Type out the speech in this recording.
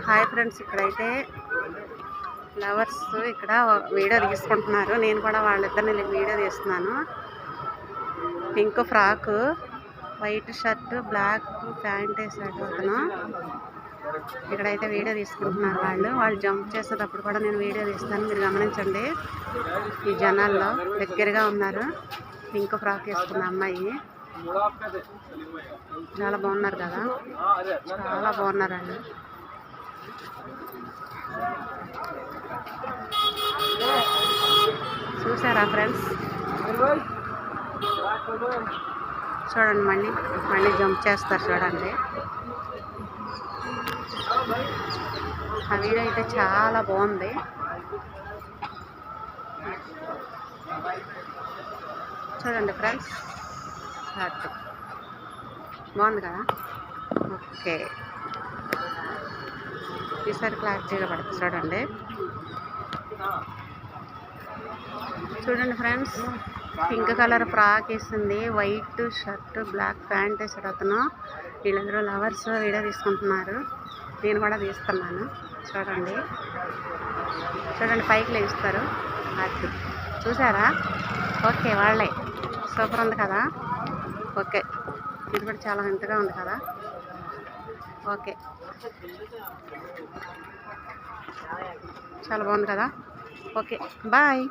Hi friends, ఇక్కడైతే lovers ఇక్కడ video తీసుకుంటున్నారు. నేను కూడా వాళ్ళిద్దరిని వీడియో తీస్తున్నాను. Pink frock, white shirt, black pant వేసాడు అతను. ఇక్కడైతే వీడియో తీసుకుంటున్నారు. వాళ్ళు జంప్ చేసేటప్పుడు కూడా నేను వీడియో తీస్తాను, మీరు గమనించండి. ఈ జనాల్లో దగ్గరగా ఉన్నారు. పింక్ ఫ్రాక్ వేసుకున్న అమ్మాయి. చాలా బాగున్నారు కదా, చాలా బాగున్నారు వాళ్ళు. చూసారా ఫ్రెండ్స్? చూడండి, మళ్ళీ జంప్ చేస్తారు చూడండి. ఆ వీడియో అయితే చాలా బాగుంది. చూడండి ఫ్రెండ్స్, బాగుంది కదా. ఓకే, ఈసారి క్లారిటీగా పడుతుంది చూడండి. చూడండి ఫ్రెండ్స్, పింక్ కలర్ ఫ్రాక్ వేసింది, వైట్ షర్ట్, బ్లాక్ ప్యాంట్ వేసాడు అతను. వీళ్ళందరూ లవర్స్ వీడియో తీసుకుంటున్నారు. నేను కూడా తీస్తున్నాను. చూడండి పైకి లేస్తారు. అది చూసారా? ఓకే, వాళ్ళే. సూపర్ ఉంది కదా. ఓకే, ఇది కూడా చాలా వింతగా ఉంది కదా. ఓకే, చాలా బాగుంది కదా. Okay, bye.